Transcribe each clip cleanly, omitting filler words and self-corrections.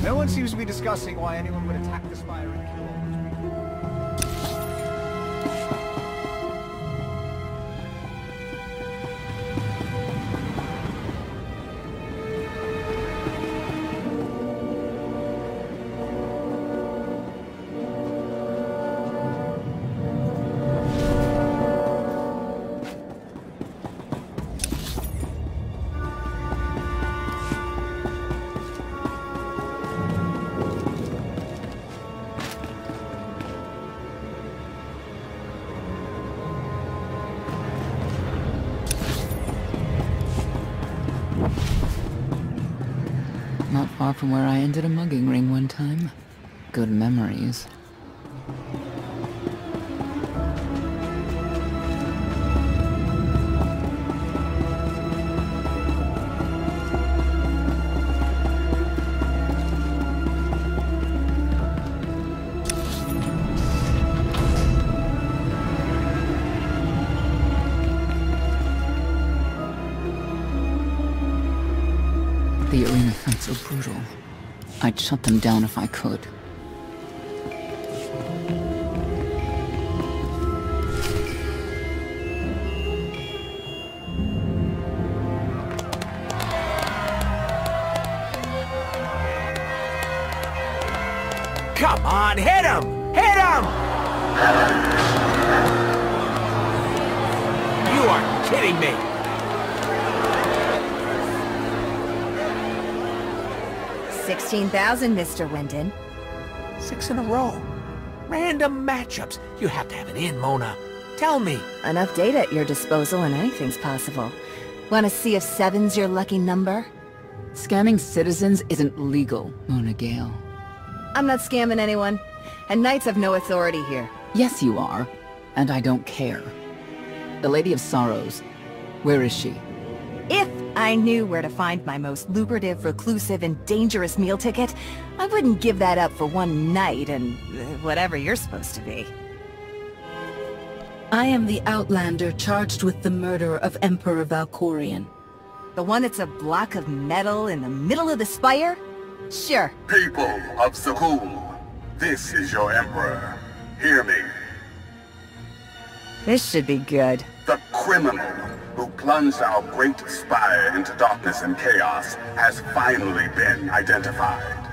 No one seems to be discussing why anyone would attack the spire and kill all those people. Not far from where I ended a mugging ring one time. Good memories. The arena fights are brutal. I'd shut them down if I could. Come on, hit him! Hit him! You are kidding me! $16,000, Mr. Wyndon. 6 in a row. Random matchups. You have to have an in, Mona. Tell me. Enough data at your disposal and anything's possible. Want to see if 7's your lucky number? Scamming citizens isn't legal, Mona Gale. I'm not scamming anyone. And Knights have no authority here. Yes, you are. And I don't care. The Lady of Sorrows. Where is she? If I knew where to find my most lucrative, reclusive, and dangerous meal ticket, I wouldn't give that up for one night and whatever you're supposed to be. I am the Outlander charged with the murder of Emperor Valkorion. The one that's a block of metal in the middle of the spire? Sure. People of Sagul, this is your Emperor. Hear me. This should be good. The criminal who plunged our great spire into darkness and chaos has finally been identified.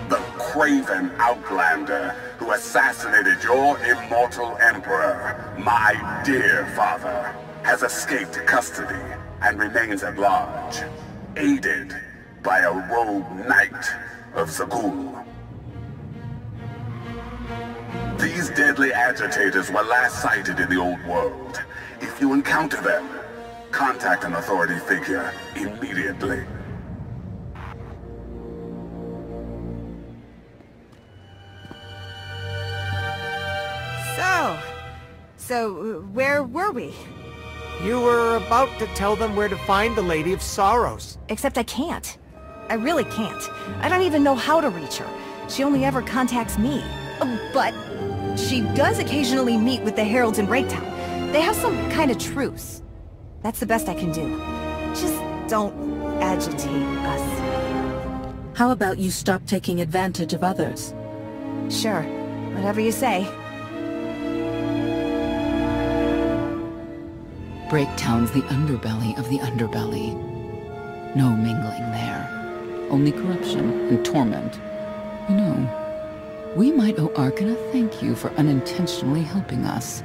The craven Outlander who assassinated your immortal Emperor, my dear father, has escaped custody and remains at large, aided by a rogue knight of Sagul. These deadly agitators were last sighted in the old world. If you encounter them, contact an authority figure immediately. So, where were we? You were about to tell them where to find the Lady of Sorrows. Except I can't. I really can't. I don't even know how to reach her. She only ever contacts me. Oh, but she does occasionally meet with the Heralds in Breaktown. They have some kind of truce. That's the best I can do. Just don't agitate us. How about you stop taking advantage of others? Sure. Whatever you say. Breaktown's the underbelly of the underbelly. No mingling there. Only corruption and torment. You know, we might owe Arkan a thank you for unintentionally helping us.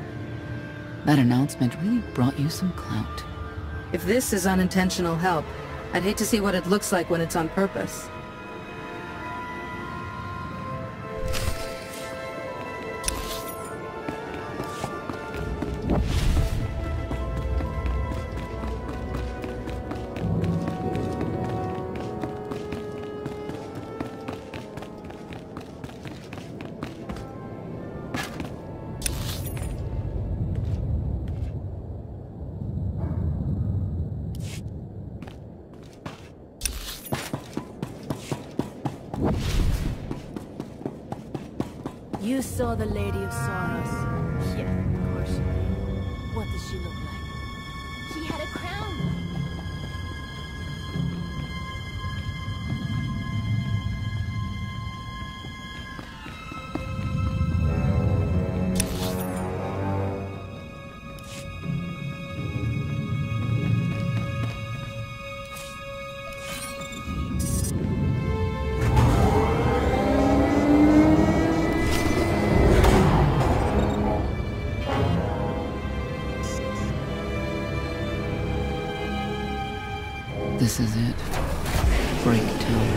That announcement really brought you some clout. If this is unintentional help, I'd hate to see what it looks like when it's on purpose. You saw the Lady of Sorrows. Yeah, of course you did. What does she look like? She had a crown. This is it. Breakdown.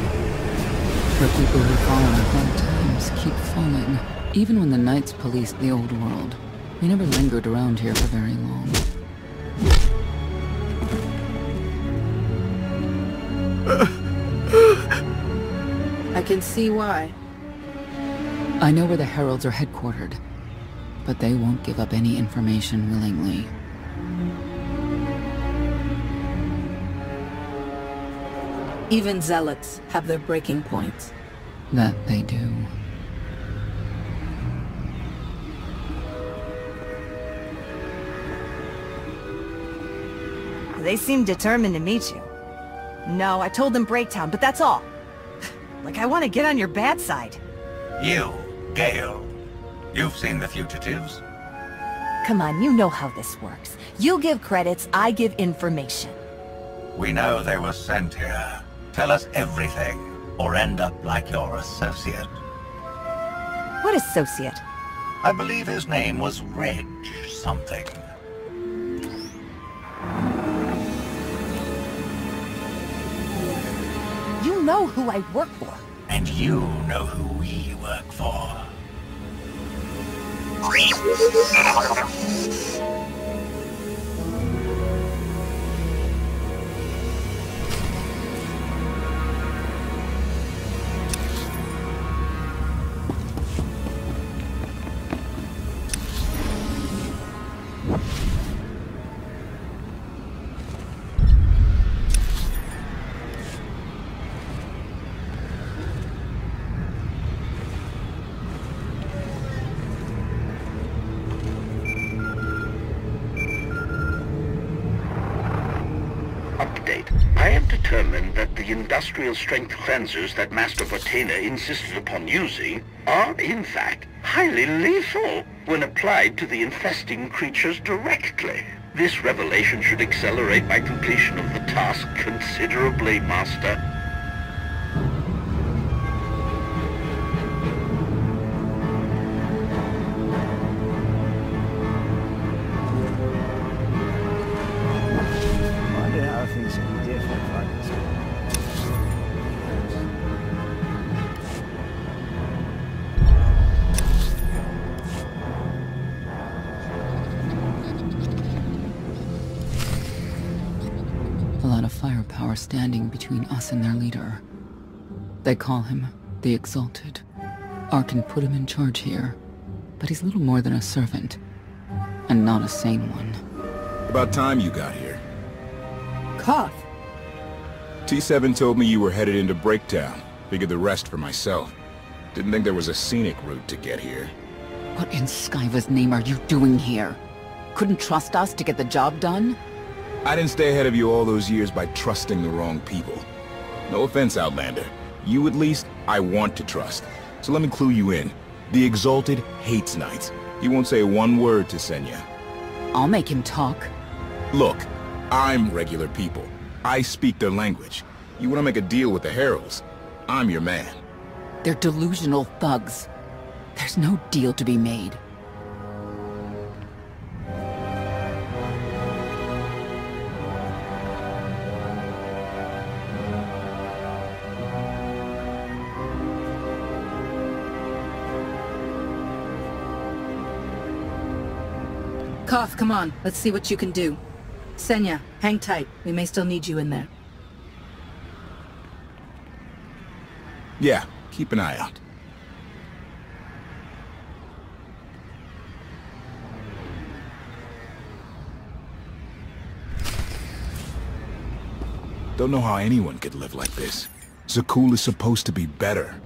Where people who fall on hard times keep falling. Even when the Knights policed the old world, we never lingered around here for very long. I can see why. I know where the Heralds are headquartered, but they won't give up any information willingly. Even zealots have their breaking points. That they do. They seem determined to meet you. No, I told them Breaktown, but that's all. Like I want to get on your bad side. You, Gale. You've seen the fugitives. Come on, you know how this works. You give credits, I give information. We know they were sent here. Tell us everything, or end up like your associate. What associate? I believe his name was Reg something. You know who I work for. And you know who we work for. I have determined that the industrial strength cleansers that Master Botena insisted upon using are, in fact, highly lethal when applied to the infesting creatures directly. This revelation should accelerate my completion of the task considerably, Master. A lot of firepower standing between us and their leader. They call him the Exalted. Arkan put him in charge here, but he's little more than a servant, and not a sane one. About time you got here. Koth. T7 told me you were headed into Breakdown. Figured the rest for myself. Didn't think there was a scenic route to get here. What in Skyva's name are you doing here? Couldn't trust us to get the job done? I didn't stay ahead of you all those years by trusting the wrong people. No offense, Outlander. You at least, I want to trust. So let me clue you in. The Exalted hates Knights. He won't say one word to Senya. I'll make him talk. Look, I'm regular people. I speak their language. You want to make a deal with the Heralds? I'm your man. They're delusional thugs. There's no deal to be made. Koth, come on. Let's see what you can do. Senya, hang tight. We may still need you in there. Yeah, keep an eye out. Don't know how anyone could live like this. Zakul is supposed to be better.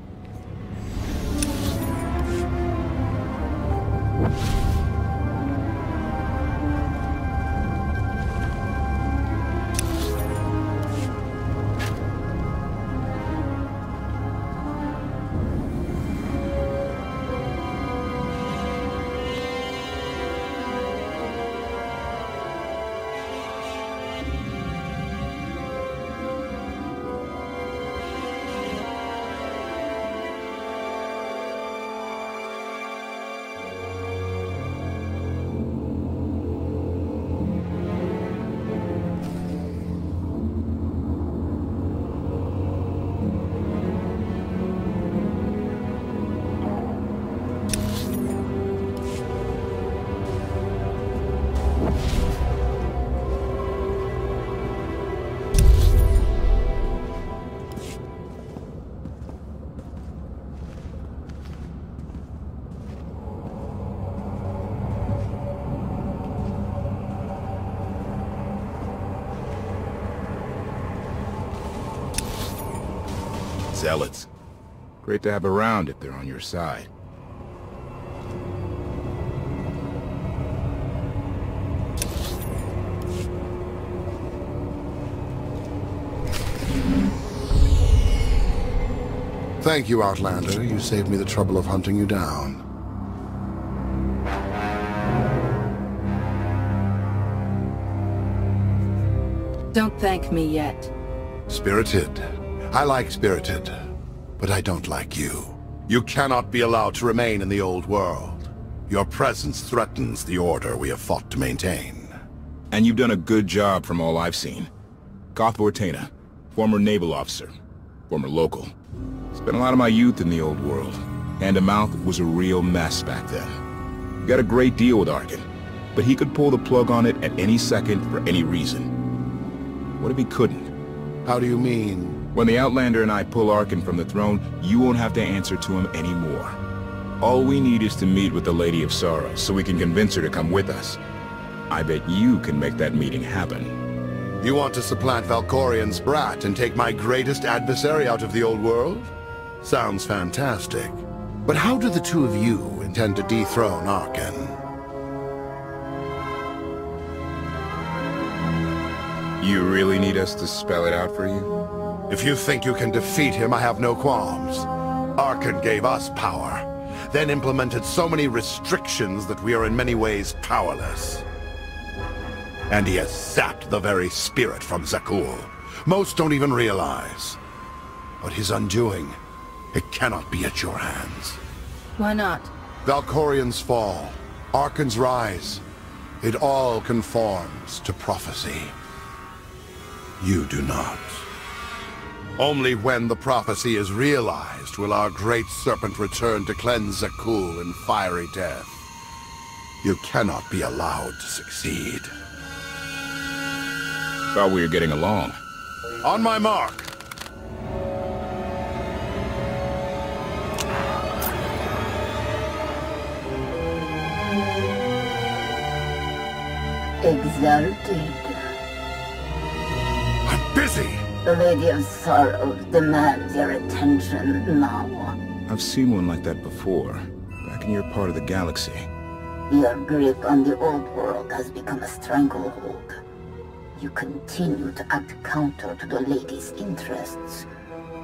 zealots. Great to have around if they're on your side. Thank you, Outlander. You saved me the trouble of hunting you down. Don't thank me yet. Spirited. I like Spirited, but I don't like you. You cannot be allowed to remain in the old world. Your presence threatens the order we have fought to maintain. And you've done a good job from all I've seen. Koth Vortena, former naval officer, former local. Spent a lot of my youth in the old world. Hand-to-mouth was a real mess back then. You got a great deal with Arkin, but he could pull the plug on it at any second for any reason. What if he couldn't? How do you mean? When the Outlander and I pull Arkin from the throne, you won't have to answer to him anymore. All we need is to meet with the Lady of Sorrows so we can convince her to come with us. I bet you can make that meeting happen. You want to supplant Valkorian's brat and take my greatest adversary out of the old world? Sounds fantastic. But how do the two of you intend to dethrone Arkin? You really need us to spell it out for you? If you think you can defeat him, I have no qualms. Arkin gave us power, then implemented so many restrictions that we are in many ways powerless. And he has sapped the very spirit from Zakul. Most don't even realize. But his undoing, it cannot be at your hands. Why not? Valkorian's fall, Arkin's rise, it all conforms to prophecy. You do not. Only when the prophecy is realized will our great serpent return to cleanse Zakul in fiery death. You cannot be allowed to succeed. Thought we were getting along. On my mark! Exalted. I'm busy! The Lady of Sorrows demands your attention now. I've seen one like that before, back in your part of the galaxy. Your grip on the old world has become a stranglehold. You continue to act counter to the Lady's interests,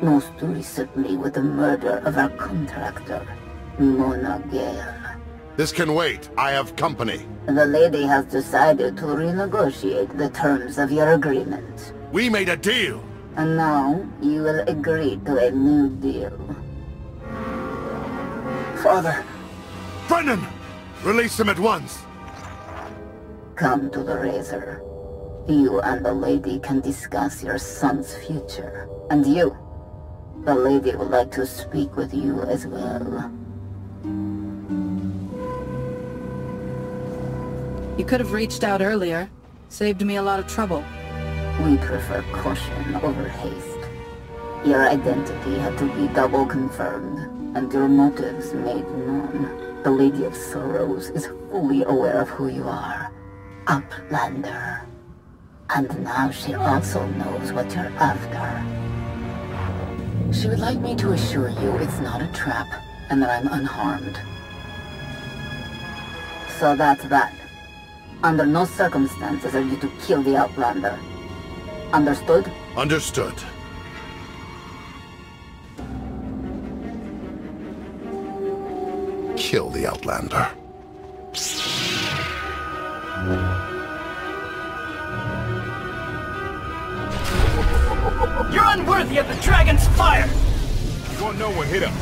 most recently with the murder of our contractor, Mona Gale. This can wait. I have company. The Lady has decided to renegotiate the terms of your agreement. We made a deal! And now, you will agree to a new deal. Father! Brennan! Release him at once! Come to the Razor. You and the Lady can discuss your son's future. And you, the Lady would like to speak with you as well. You could have reached out earlier. Saved me a lot of trouble. We prefer caution over haste. Your identity had to be double confirmed, and your motives made known. The Lady of Sorrows is fully aware of who you are. Outlander. And now she also knows what you're after. She would like me to assure you it's not a trap, and that I'm unharmed. So that's that. Under no circumstances are you to kill the Outlander. Understood? Understood. Kill the Outlander. You're unworthy of the dragon's fire! You won't know what hit him.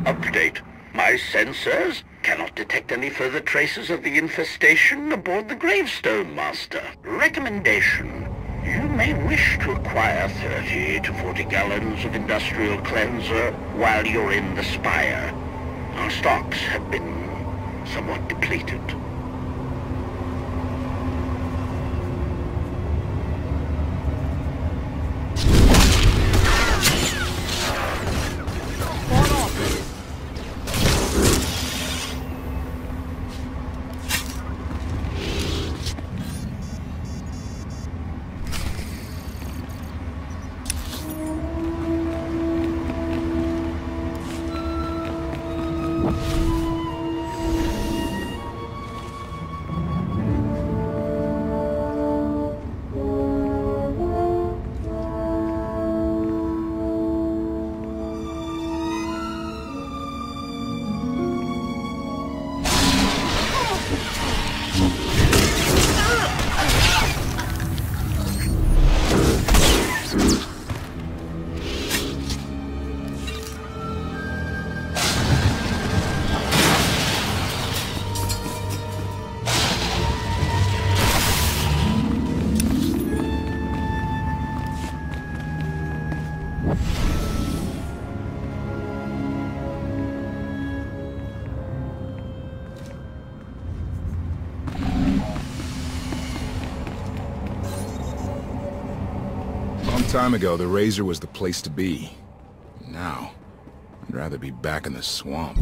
Update. My sensors cannot detect any further traces of the infestation aboard the Gravestone Master. Recommendation. You may wish to acquire 30 to 40 gallons of industrial cleanser while you're in the Spire. Our stocks have been somewhat depleted. Time ago, the Razor was the place to be. Now, I'd rather be back in the swamp.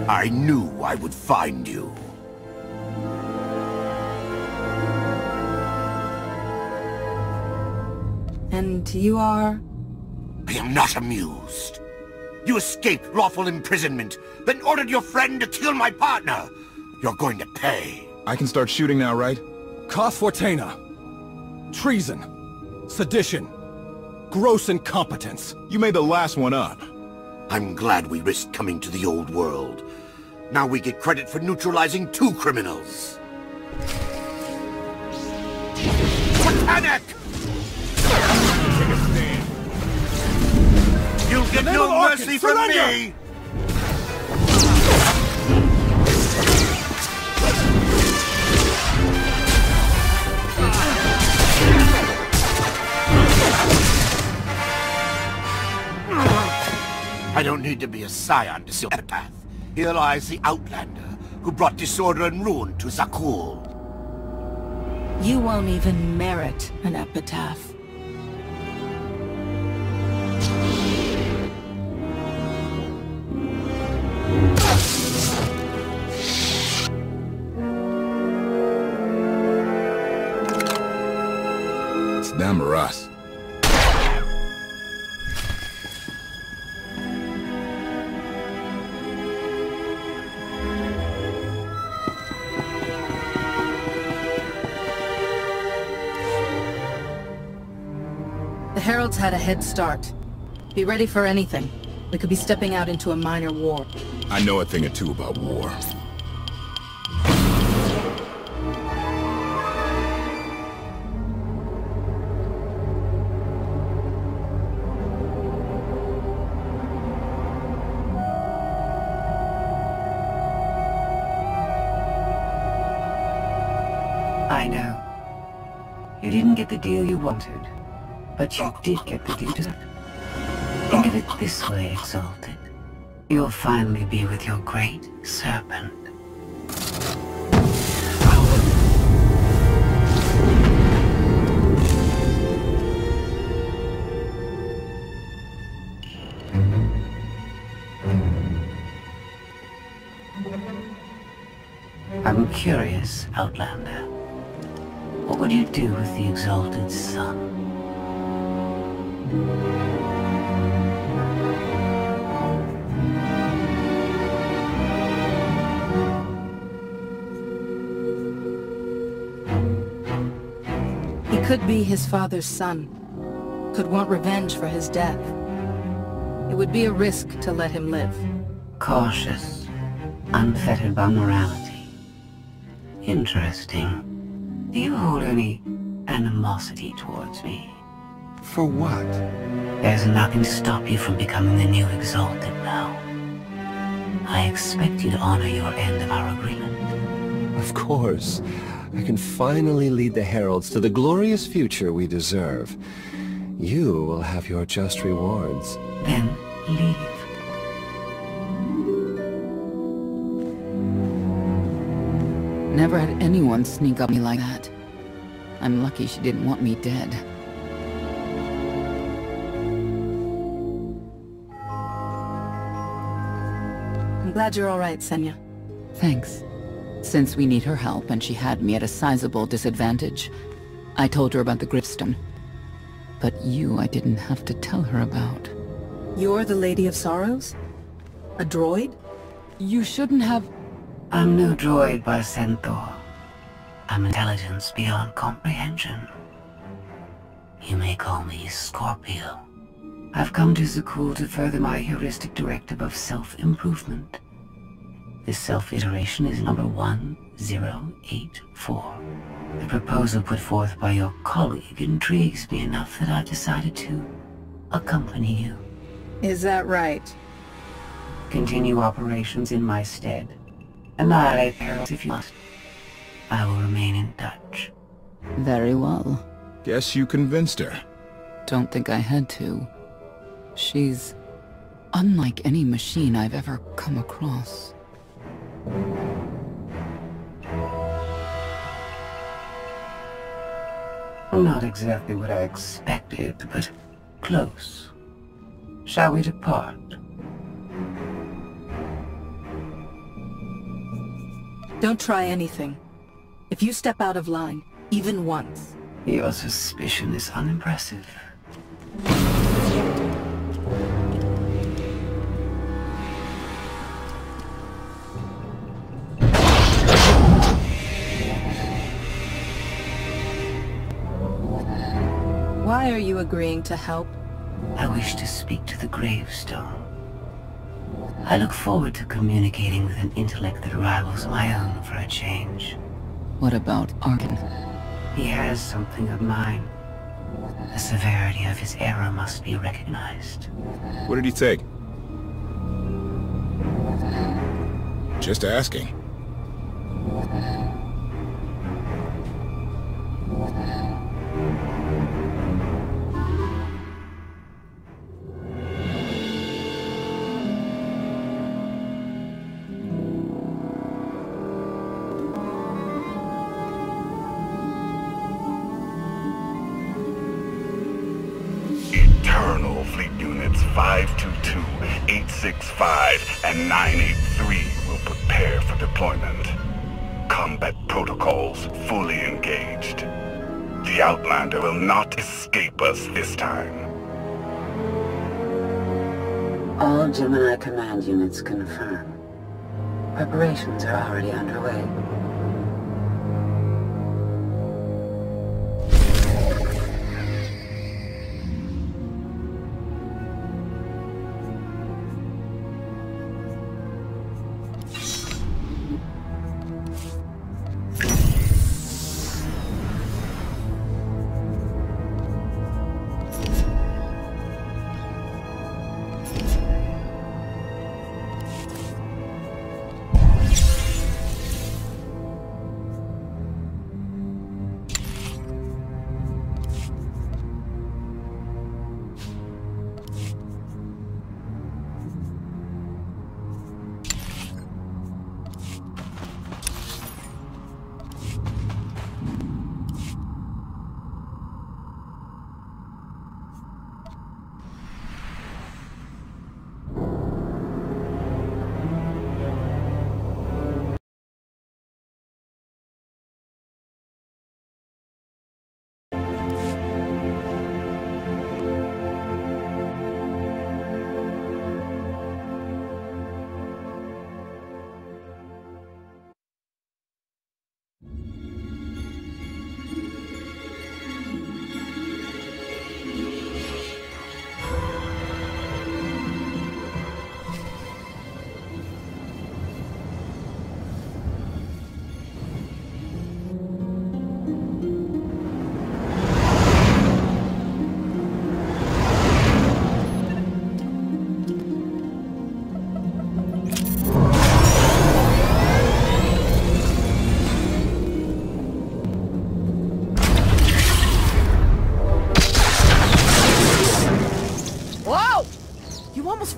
I knew I would find you. And you are? I am not amused. You escaped lawful imprisonment, then ordered your friend to kill my partner. You're going to pay. I can start shooting now, right? Koth Fortena. Treason. Sedition. Gross incompetence. You made the last one up. I'm glad we risked coming to the old world. Now we get credit for neutralizing 2 criminals. Panic! Take a stand. You'll get no mercy from me! I don't need to be a scion to see the path. Here lies the Outlander, who brought disorder and ruin to Zakul. You won't even merit an epitaph. It's them or us. The Heralds had a head start. Be ready for anything. We could be stepping out into a minor war. I know a thing or two about war. I know. You didn't get the deal you wanted, but you did get the deal you deserved. Think of it this way, Exalted. You'll finally be with your great serpent. I'm curious, Outlander. What would you do with the Exalted Sun? He could be his father's son. Could want revenge for his death. It would be a risk to let him live. Cautious, unfettered by morality. Interesting. Do you hold any animosity towards me? For what? There's nothing to stop you from becoming the new Exalted now. I expect you to honor your end of our agreement. Of course. I can finally lead the Heralds to the glorious future we deserve. You will have your just rewards. Then leave. Never had anyone sneak up me like that. I'm lucky she didn't want me dead. I'm glad you're all right, Senya. Thanks. Since we need her help and she had me at a sizable disadvantage, I told her about the Gripstone. But you I didn't have to tell her about. You're the Lady of Sorrows? A droid? You shouldn't have... I'm no droid by Centaur. I'm intelligence beyond comprehension. You may call me Scorpio. I've come to Zakul to further my heuristic directive of self-improvement. This self-iteration is number 1084. The proposal put forth by your colleague intrigues me enough that I've decided to accompany you. Is that right? Continue operations in my stead. Annihilate perils if you must. I will remain in touch. Very well. Guess you convinced her. Don't think I had to. She's unlike any machine I've ever come across. Not exactly what I expected, but close. Shall we depart? Don't try anything. If you step out of line, even once... Your suspicion is unimpressive. Why are you agreeing to help? I wish to speak to the gravestone. I look forward to communicating with an intellect that rivals my own for a change. What about Arkin? He has something of mine. The severity of his error must be recognized. What did he take? Just asking. Eternal Fleet Units 522, 865, and 983 will prepare for deployment. Combat protocols fully engaged. The Outlander will not escape us this time. All Gemini command units confirm. Preparations are already underway.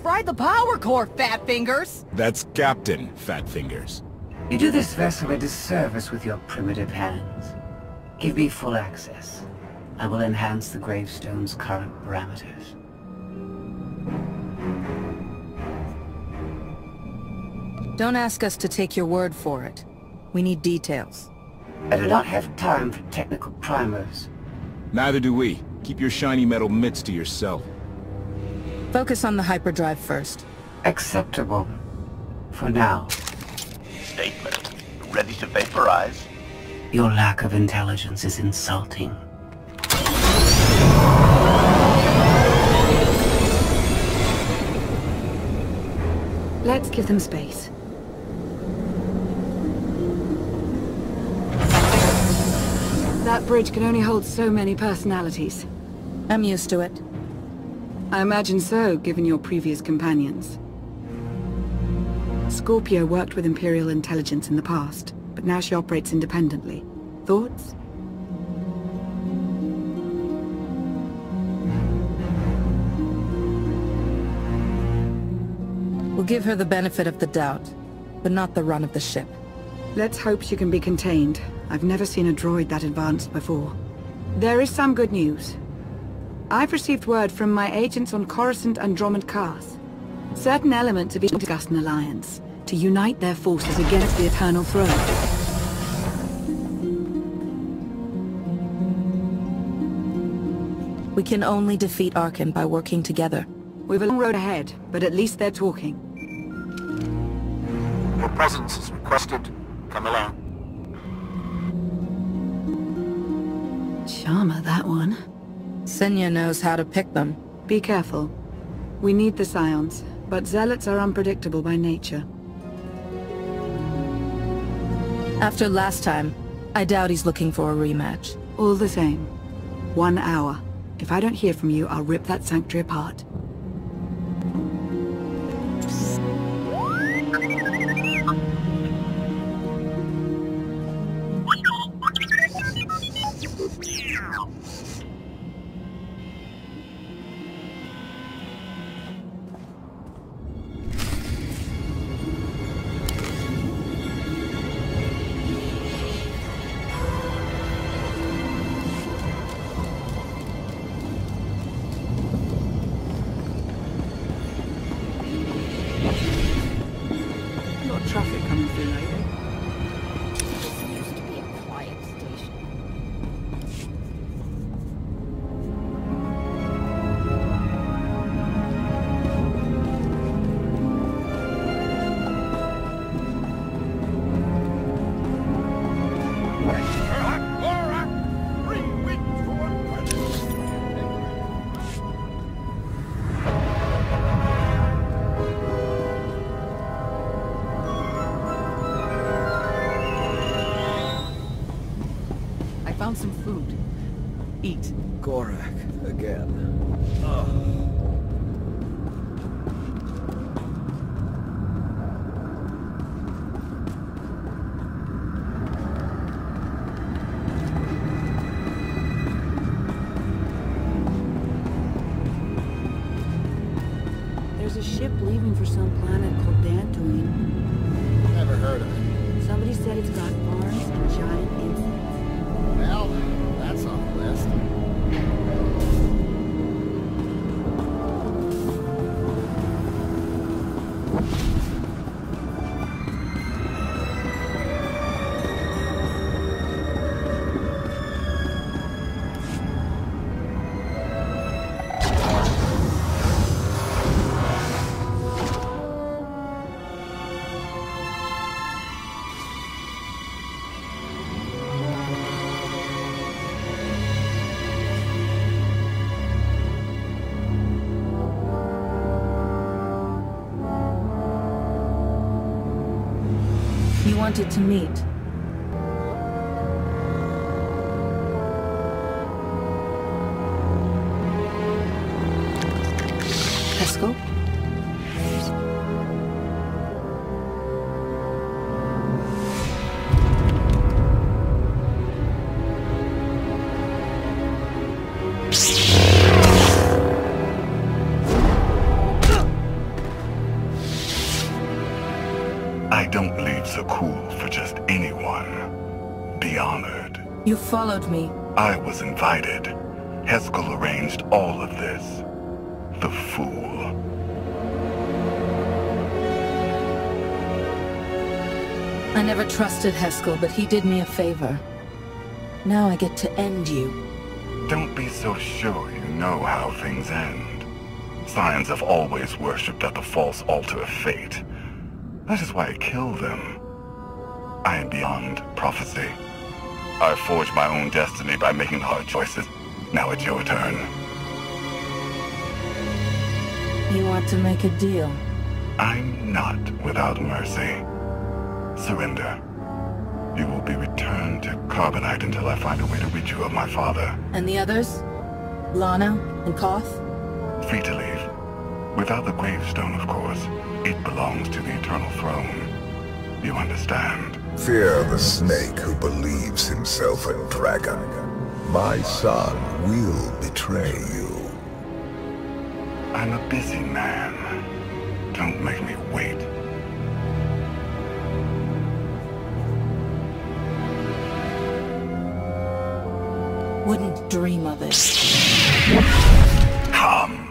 Fried the power core, Fat Fingers! That's Captain Fat Fingers. You do this vessel a disservice with your primitive hands. Give me full access. I will enhance the gravestone's current parameters. Don't ask us to take your word for it. We need details. I do not have time for technical primers. Neither do we. Keep your shiny metal mitts to yourself. Focus on the hyperdrive first. Acceptable. For now. Statement. Ready to vaporize? Your lack of intelligence is insulting. Let's give them space. That bridge can only hold so many personalities. I'm used to it. I imagine so, given your previous companions. Scorpio worked with Imperial intelligence in the past, but now she operates independently. Thoughts? We'll give her the benefit of the doubt, but not the run of the ship. Let's hope she can be contained. I've never seen a droid that advanced before. There is some good news. I've received word from my agents on Coruscant and Dromund Kaas. Certain elements are being discussed in alliance to unite their forces against the Eternal Throne. We can only defeat Arcann by working together. We've a long road ahead, but at least they're talking. Your presence is requested. Come along. Charmer, that one. Senya knows how to pick them. Be careful. We need the Scions, but Zealots are unpredictable by nature. After last time, I doubt he's looking for a rematch. All the same. 1 hour. If I don't hear from you, I'll rip that sanctuary apart. Traffic coming through lately. This used to be a quiet station. Found some food. Eat. Gorak, again. There's a ship leaving for some planet called Dantooine. Never heard of it. Somebody said it's got farms and giant insects. Well, that's on the list. You wanted to meet. Haskell? I don't bleed so cool for just anyone. Be honored. You followed me. I was invited. Haskell arranged all of this. The fool. I never trusted Haskell, but he did me a favor. Now I get to end you. Don't be so sure you know how things end. Scions have always worshipped at the false altar of fate. That is why I kill them. I am beyond prophecy. I forged my own destiny by making hard choices. Now it's your turn. You want to make a deal? I'm not without mercy. Surrender. You will be returned to Carbonite until I find a way to rid you of my father. And the others? Lana and Koth? Free to leave. Without the gravestone, of course. It belongs to the Eternal Throne. You understand? Fear the snake who believes himself a dragon. My son will betray you. I'm a busy man. Don't make me wait. Wouldn't dream of it. Come.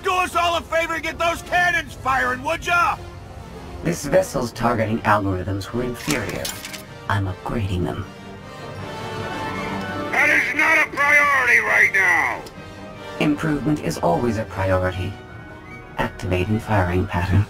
Do us all a favor and get those cannons firing, would ya? This vessel's targeting algorithms were inferior. I'm upgrading them. That is not a priority right now! Improvement is always a priority. Activating firing pattern.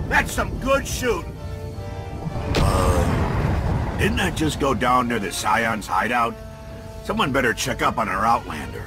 That's some good shooting. Didn't that just go down near the Scion's hideout? Someone better check up on our Outlander.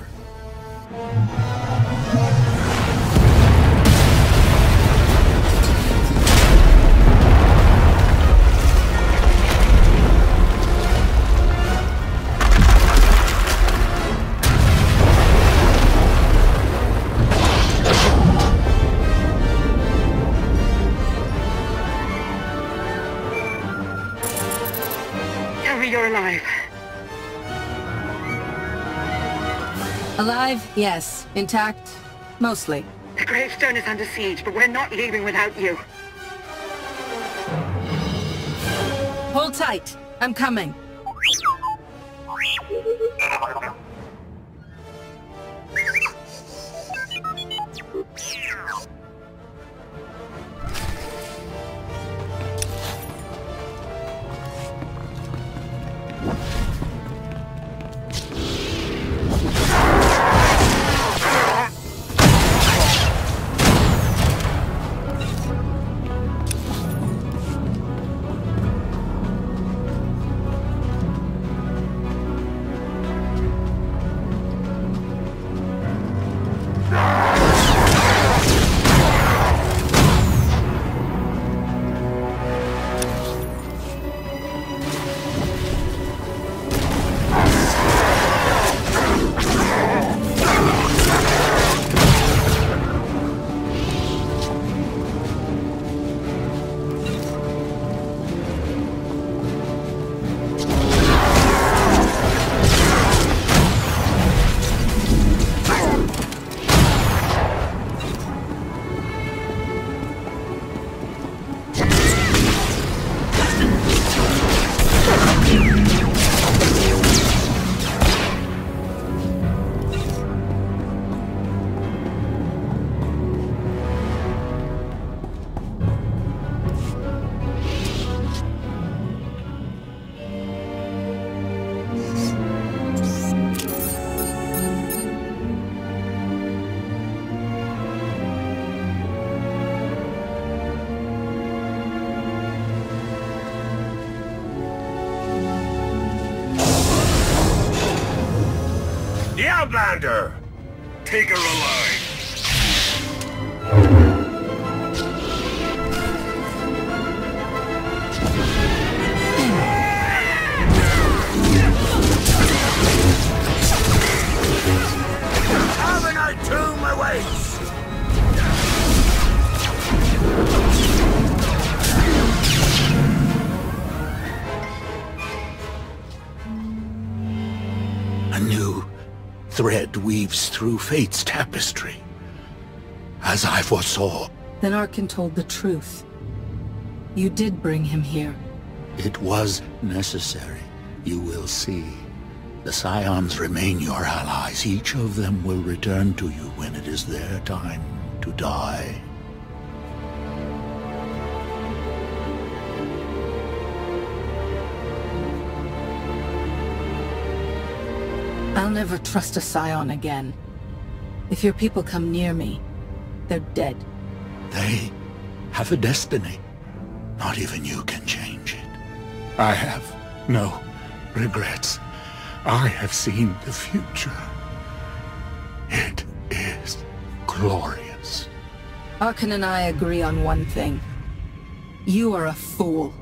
You're alive. Alive? Yes. Intact? Mostly. The gravestone is under siege, but we're not leaving without you. Hold tight. I'm coming. Outlander! Take her alive! Haven't I tuned my waist? A new thread weaves through fate's tapestry, as I foresaw. Then Arkin told the truth. You did bring him here. It was necessary, you will see. The Scions remain your allies. Each of them will return to you when it is their time to die. I'll never trust a Scion again. If your people come near me, they're dead. They have a destiny. Not even you can change it. I have no regrets. I have seen the future. It is glorious. Arkin and I agree on one thing. You are a fool.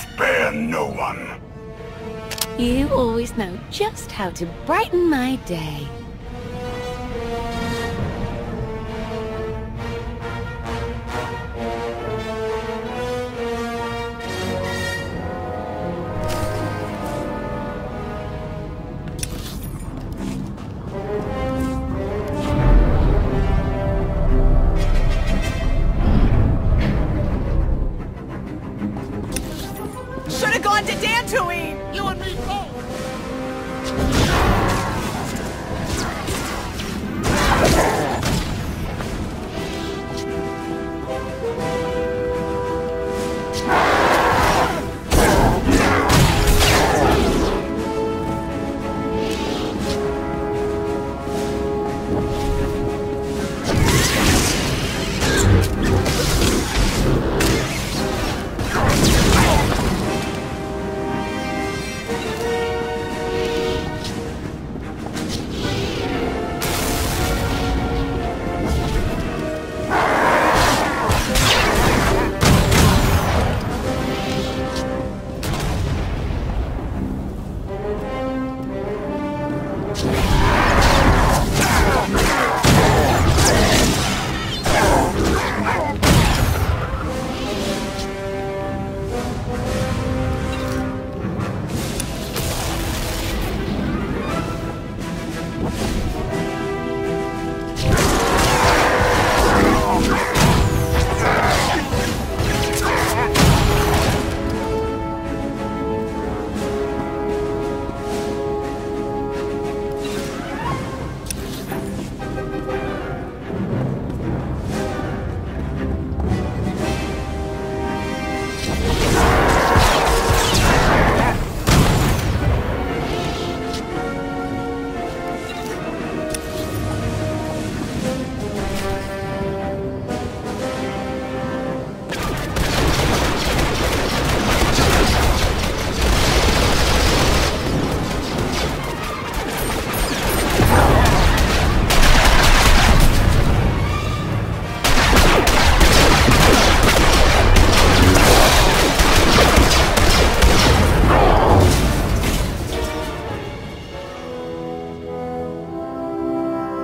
Spare no one. You always know just how to brighten my day. Should have gone to Dantooine! You and me both!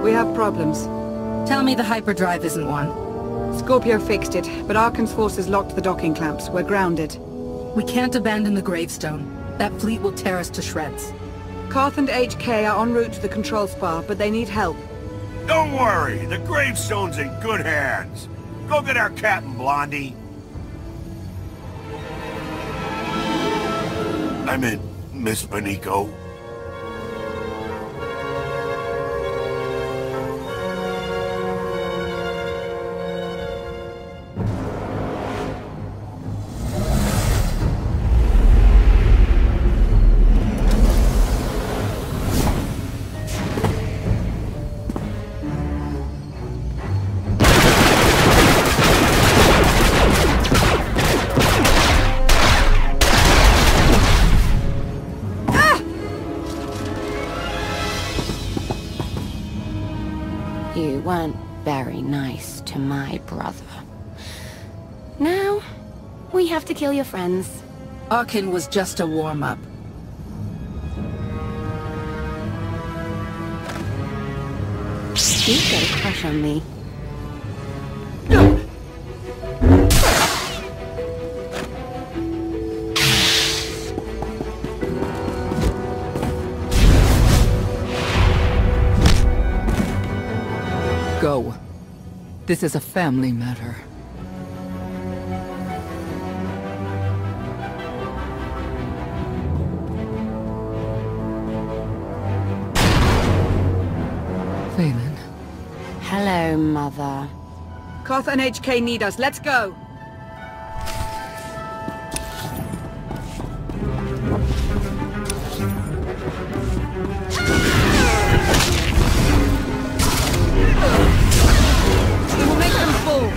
We have problems. Tell me the hyperdrive isn't one. Scorpio fixed it, but Arkan's forces locked the docking clamps. We're grounded. We can't abandon the gravestone. That fleet will tear us to shreds. Karth and HK are en route to the control spar, but they need help. Don't worry, the gravestone's in good hands. Go get our captain, Blondie. I meant Miss Benico. weren't very nice to my brother. Now, we have to kill your friends. Arkin was just a warm-up. You've got a crush on me. Go. This is a family matter. Phelan. Hello, Mother. Koth and HK need us. Let's go. We will make them fall.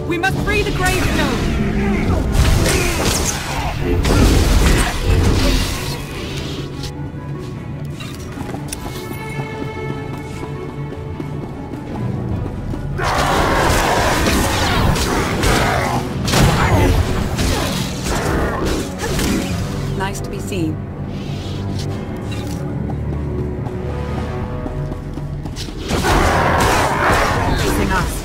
We must free the gravestone! Nice to be seen. Facing us.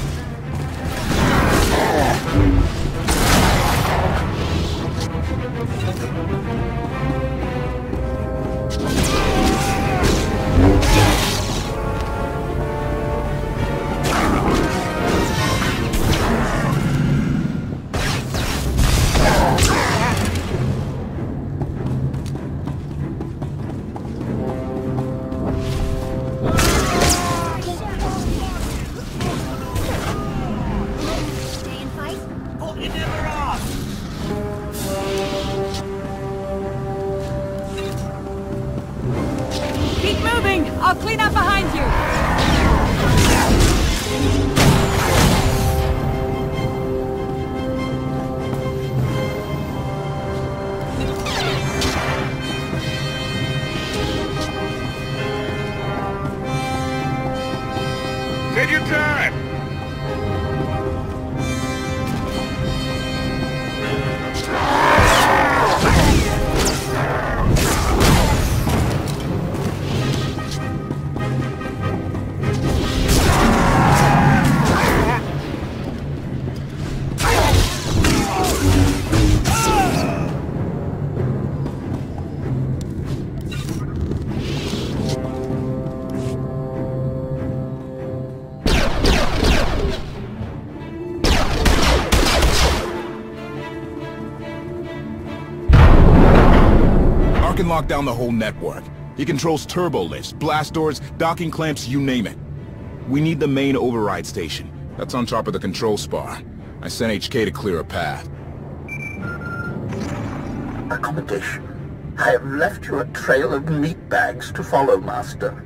Keep moving! I'll clean up behind you! Take your time! can lock down the whole network. He controls turbo lifts, blast doors, docking clamps, you name it. We need the main override station. That's on top of the control spar. I sent HK to clear a path. Accommodation. I have left you a trail of meat bags to follow, Master.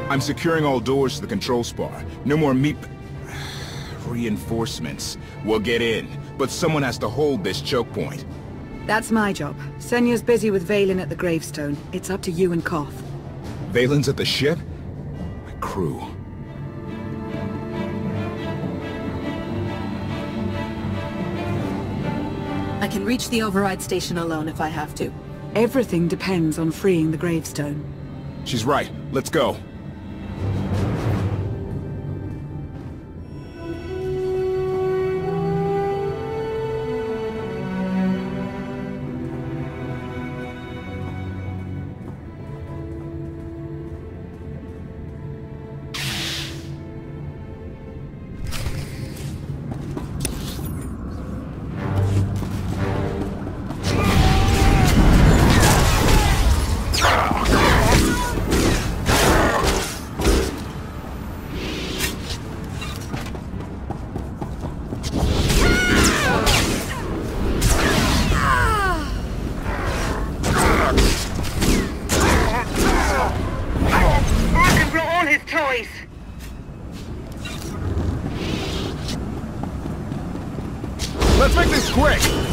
I'm securing all doors to the control spar. No more meat... reinforcements. We'll get in, but someone has to hold this choke point. That's my job. Senya's busy with Valen at the gravestone. It's up to you and Koth. Valen's at the ship? My crew. I can reach the override station alone if I have to. Everything depends on freeing the gravestone. She's right. Let's go. Let's make this quick!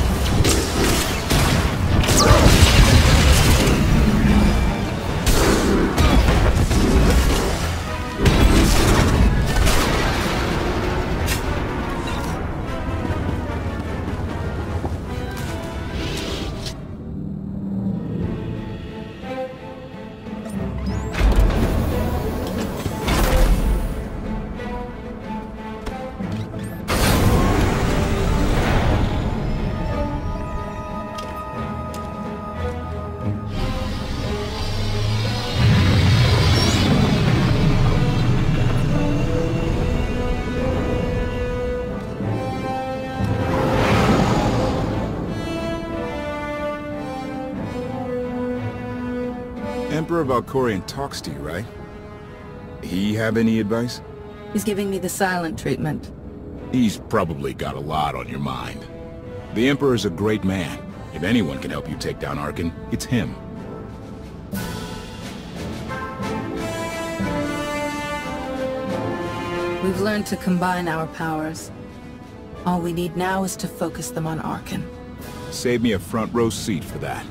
Emperor Valkorion talks to you, right? He have any advice? He's giving me the silent treatment. He's probably got a lot on your mind. The Emperor's a great man. If anyone can help you take down Arcann, it's him. We've learned to combine our powers. All we need now is to focus them on Arcann. Save me a front row seat for that.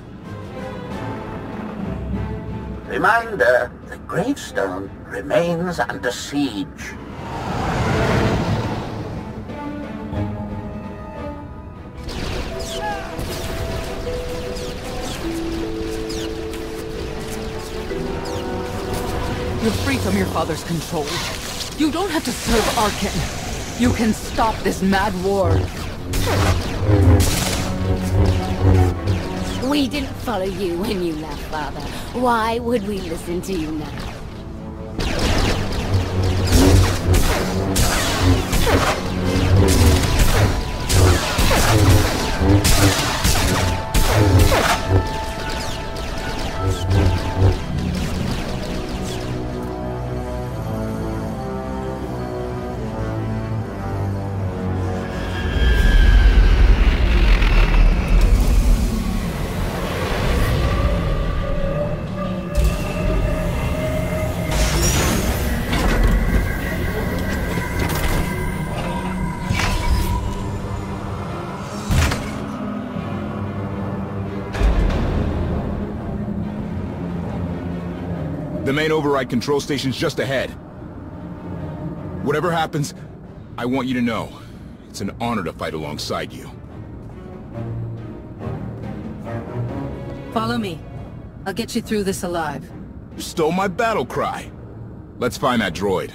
Reminder, the gravestone remains under siege. You're free from your father's control. You don't have to serve Arcann. You can stop this mad war. We didn't follow you when you left, Father. Why would we listen to you now? The main override control station's just ahead. Whatever happens, I want you to know, it's an honor to fight alongside you. Follow me. I'll get you through this alive. You stole my battle cry. Let's find that droid.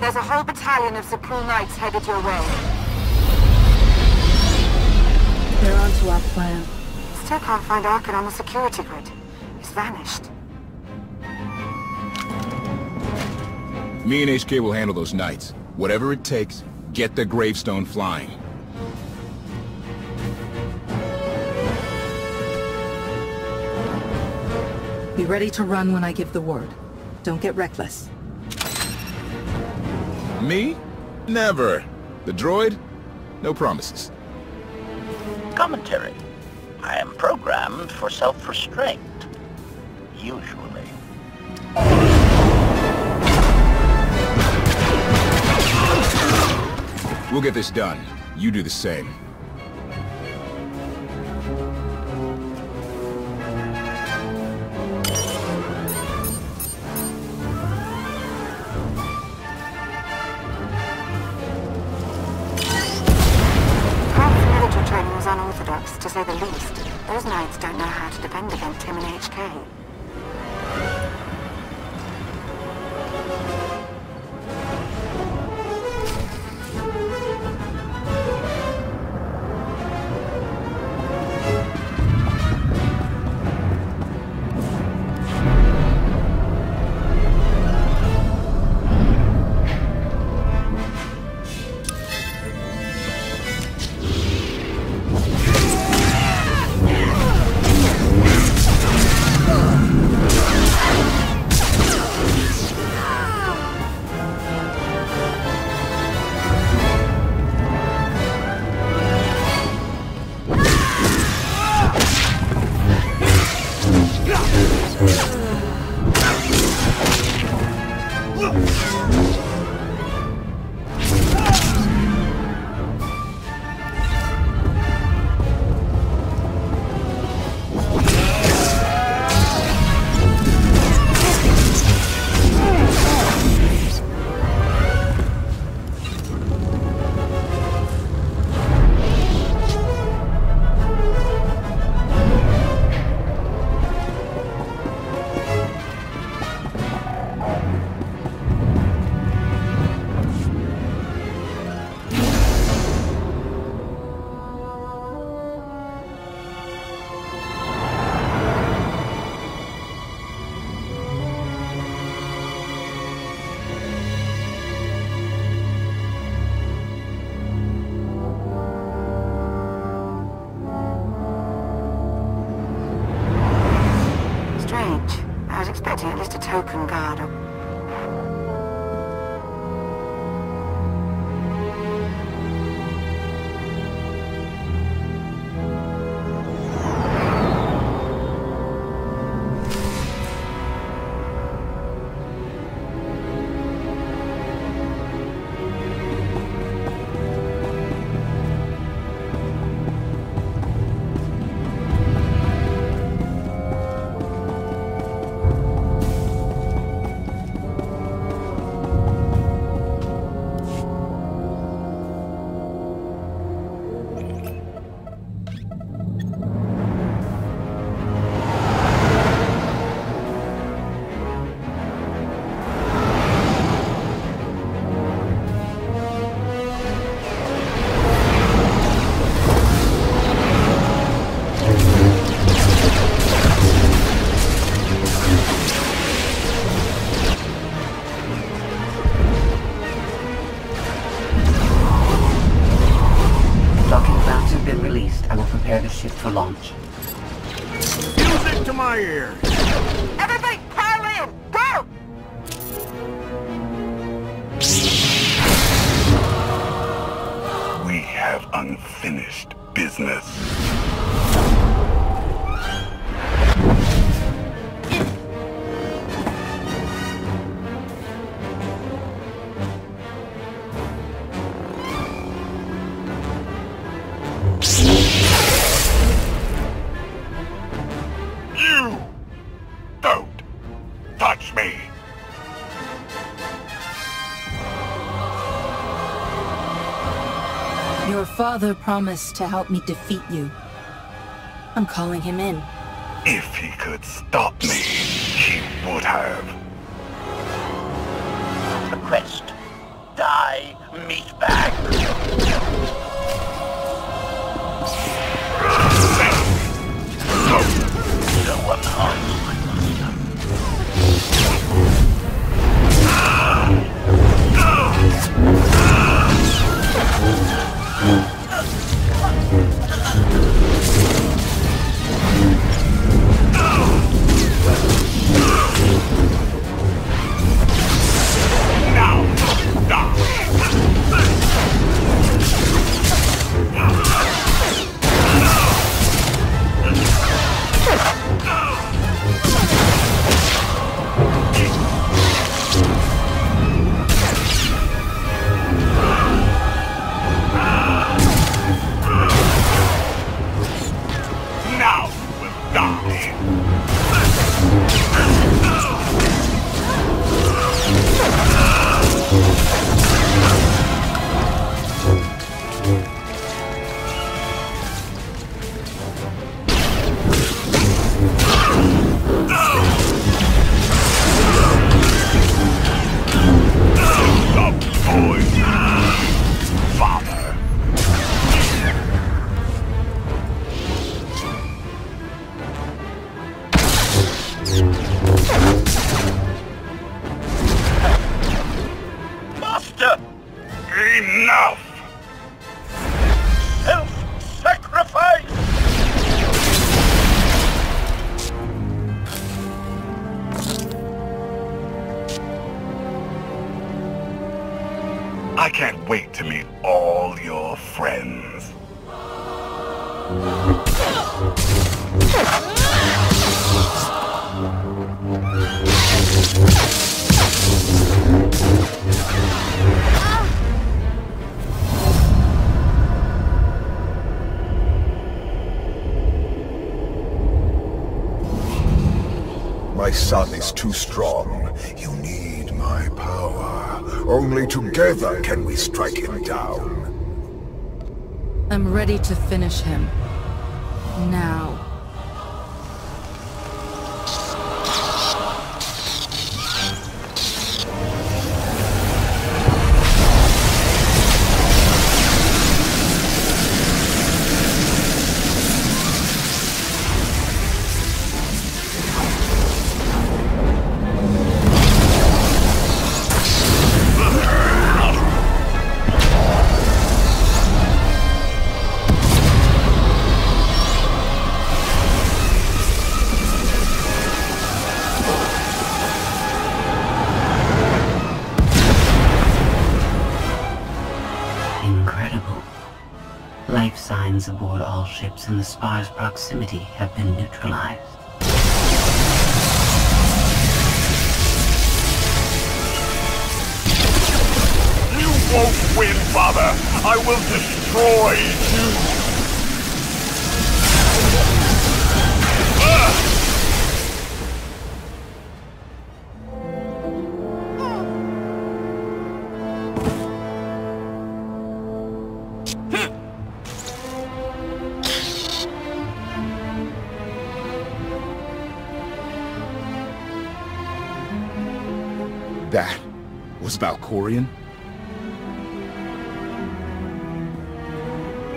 There's a whole battalion of Zakul Knights headed your way. They're onto our plan. Still can't find Arkan on the security grid. He's vanished. Me and HK will handle those knights. Whatever it takes, get the gravestone flying. Be ready to run when I give the word. Don't get reckless. Me? Never. The droid? No promises. Commentary. I am programmed for self-restraint. Usually. We'll get this done. You do the same. Unorthodox, to say the least. Those knights don't know how to defend against him and HK. Expecting at least a token guard. Prepare the ship for launch. Music to my ears! Everybody pile in! Go! We have unfinished business. Touch me! Your father promised to help me defeat you. I'm calling him in. If he could stop me, he would have. Request. meatbag. No one harms my master. Enough! Self-sacrifice! I can't wait to meet all your friends. My son is too strong. You need my power. Only together can we strike him down. I'm ready to finish him. Now. Incredible. Life signs aboard all ships in the Spar's proximity have been neutralized. You won't win, Father! I will destroy you! That was Valkorion?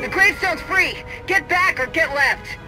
The gravestone's free! Get back or get left!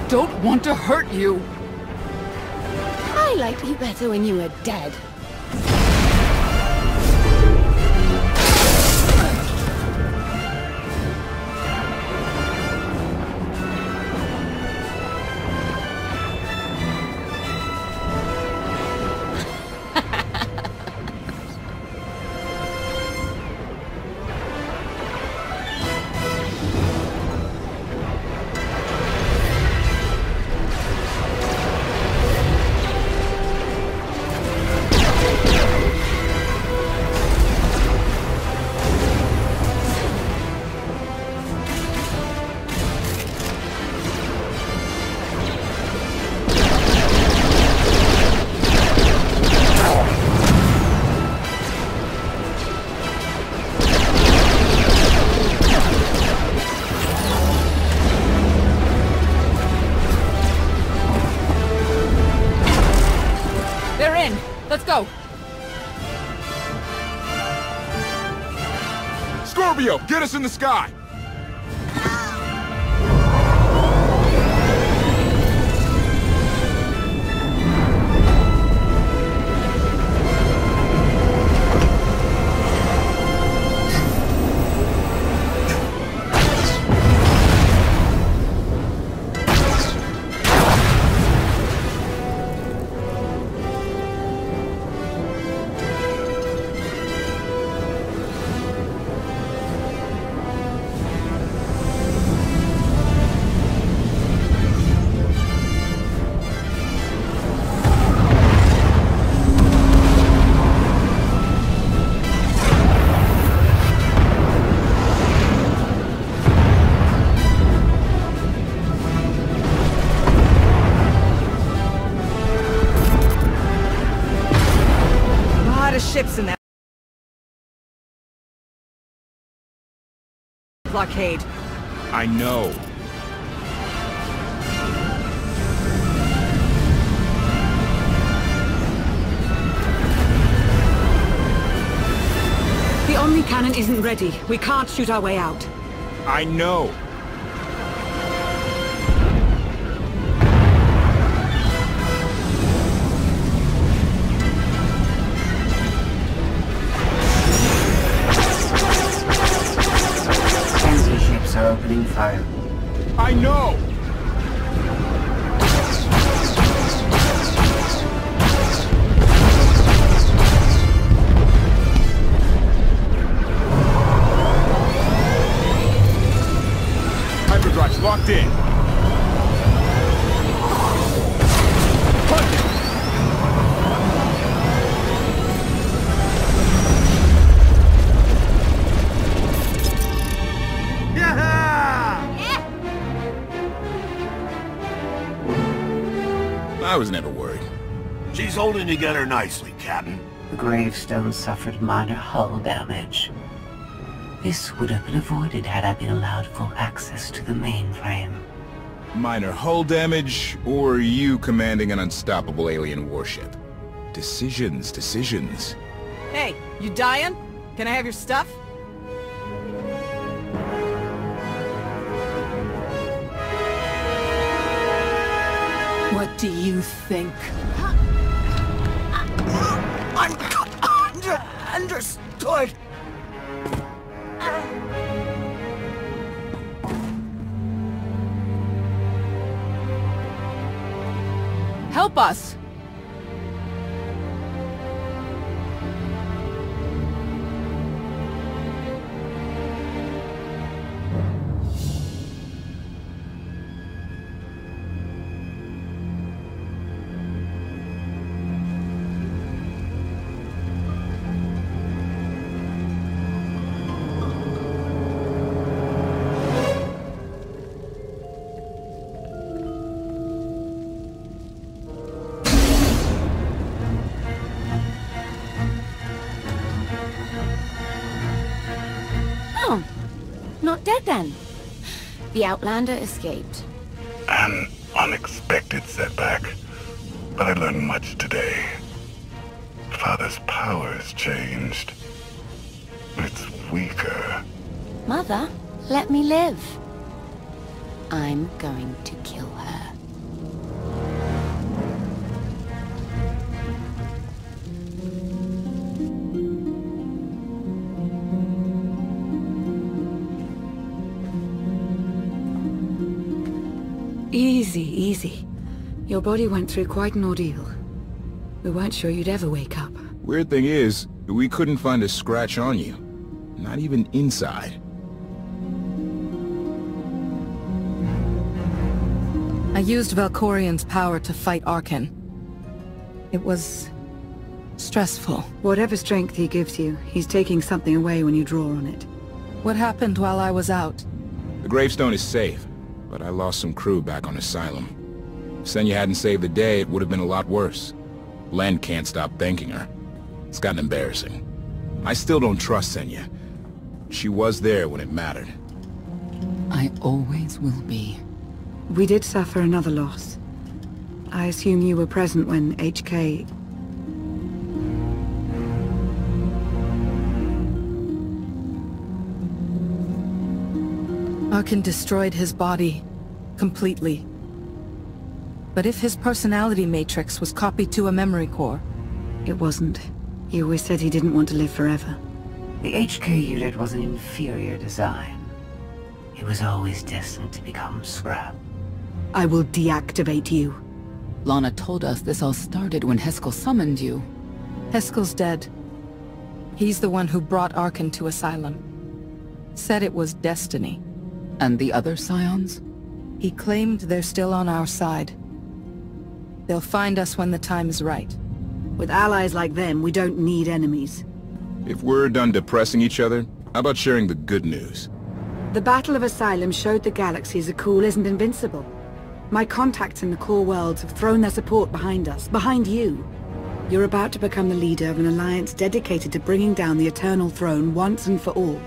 don't want to hurt you. I liked you better when you were dead. Let's go! Scorpio, get us in the sky! Ships in that blockade. I know. The Omni Cannon isn't ready. We can't shoot our way out. I know. Are opening fire. I know! Hyperdrive's locked in. I was never worried. She's holding together nicely, Captain. The gravestone suffered minor hull damage. This would have been avoided had I been allowed full access to the mainframe. Minor hull damage, or you commanding an unstoppable alien warship? Decisions, decisions. Hey, you dying? Can I have your stuff? What do you think? Understood. Help us! Oh, not dead then. The Outlander escaped. An unexpected setback, but I learned much today. Father's powers changed. It's weaker. Mother, let me live. I'm going to kill her. Easy, easy. Your body went through quite an ordeal. We weren't sure you'd ever wake up. Weird thing is, we couldn't find a scratch on you. Not even inside. I used Valkorian's power to fight Arkan. It was stressful. Whatever strength he gives you, he's taking something away when you draw on it. What happened while I was out? The gravestone is safe, but I lost some crew back on Asylum. If Senya hadn't saved the day, it would have been a lot worse. Len can't stop thanking her. It's gotten embarrassing. I still don't trust Senya. She was there when it mattered. I always will be. We did suffer another loss. I assume you were present when HK... Arkan destroyed his body. Completely. But if his personality matrix was copied to a memory core... It wasn't. He always said he didn't want to live forever. The HK unit was an inferior design. It was always destined to become scrap. I will deactivate you. Lana told us this all started when Heskel summoned you. Heskel's dead. He's the one who brought Arkan to Asylum. Said it was destiny. And the other Scions? He claimed they're still on our side. They'll find us when the time is right. With allies like them, we don't need enemies. If we're done depressing each other, how about sharing the good news? The Battle of Asylum showed the galaxy Zakul isn't invincible. My contacts in the core worlds have thrown their support behind us, behind you. You're about to become the leader of an alliance dedicated to bringing down the Eternal Throne once and for all.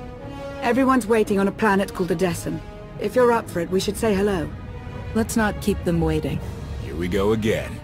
Everyone's waiting on a planet called Odessen. If you're up for it, we should say hello. Let's not keep them waiting. Here we go again.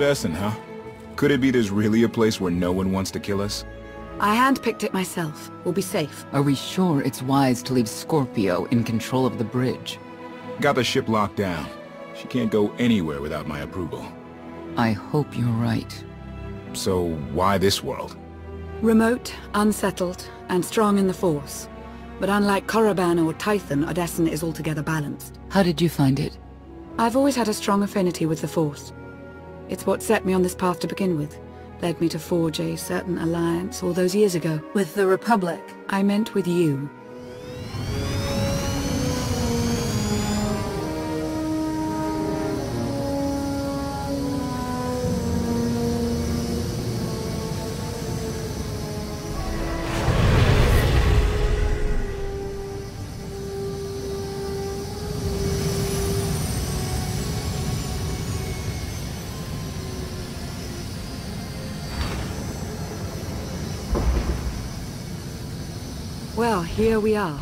Odessen, huh? Could it be there's really a place where no one wants to kill us? I handpicked it myself. We'll be safe. Are we sure it's wise to leave Scorpio in control of the bridge? Got the ship locked down. She can't go anywhere without my approval. I hope you're right. So, why this world? Remote, unsettled, and strong in the Force. But unlike Korriban or Tython, Odessen is altogether balanced. How did you find it? I've always had a strong affinity with the Force. It's what set me on this path to begin with. Led me to forge a certain alliance all those years ago. With the Republic? I meant with you. Well, here we are.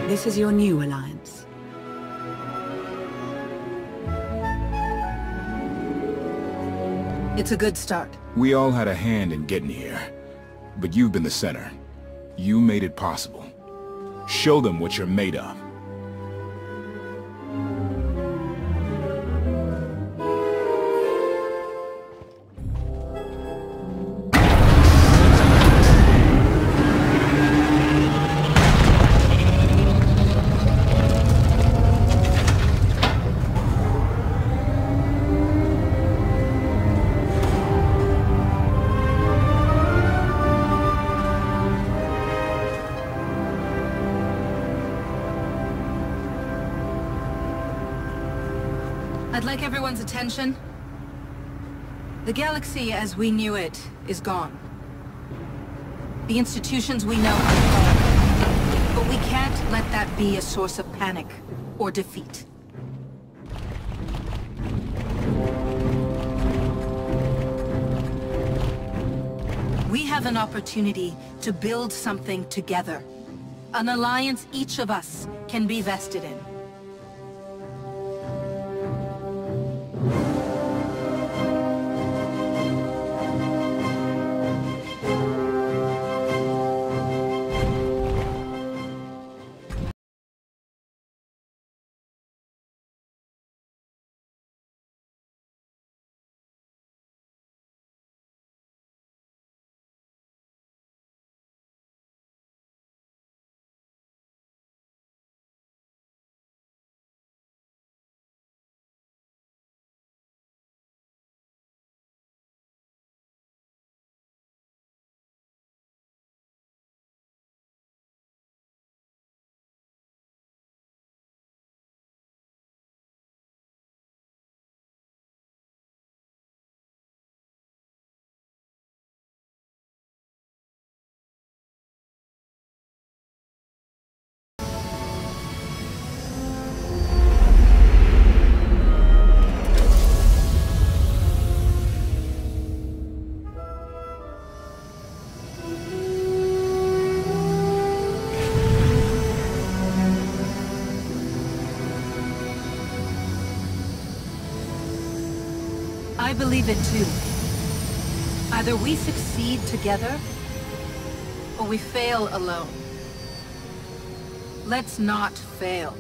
This is your new alliance. It's a good start. We all had a hand in getting here, but you've been the center. You made it possible. Show them what you're made of. I'd like everyone's attention. The galaxy as we knew it is gone. The institutions we know are gone. But we can't let that be a source of panic or defeat. We have an opportunity to build something together. An alliance each of us can be vested in. I believe it too. Either we succeed together, or we fail alone. Let's not fail.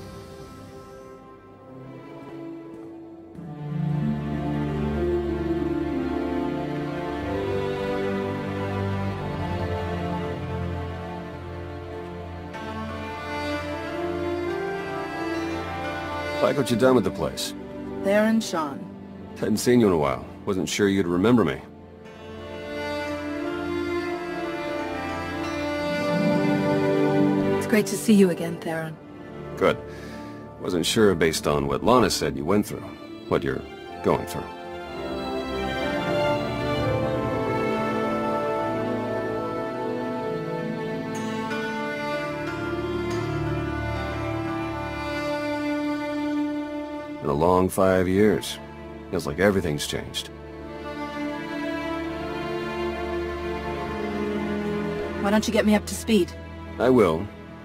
Like what you done with the place? Theron Shawn. Hadn't seen you in a while. Wasn't sure you'd remember me. It's great to see you again, Theron. Good. Wasn't sure based on what Lana said you went through. What you're going through. Been a long 5 years. Feels like everything's changed. Why don't you get me up to speed? I will,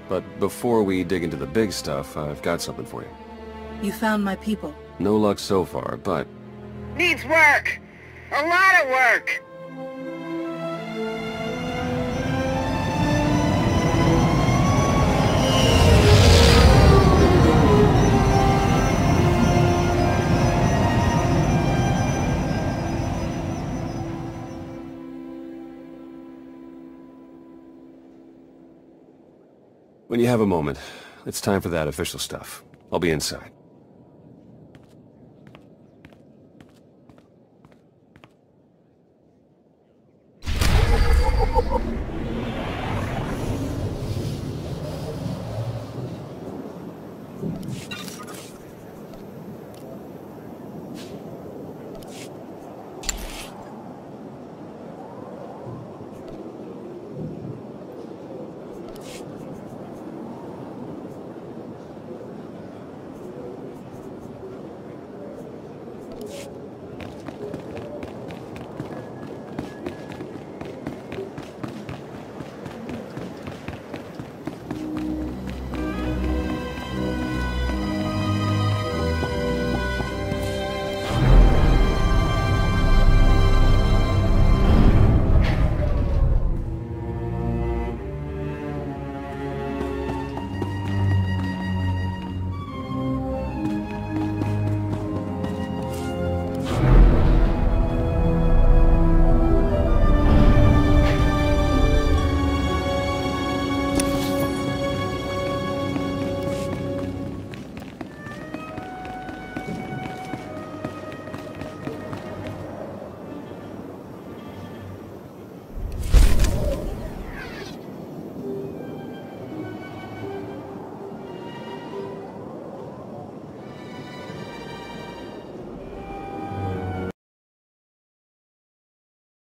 but before we dig into the big stuff, I've got something for you. You found my people. No luck so far, but... Needs work! A lot of work! When you have a moment, it's time for that official stuff. I'll be inside.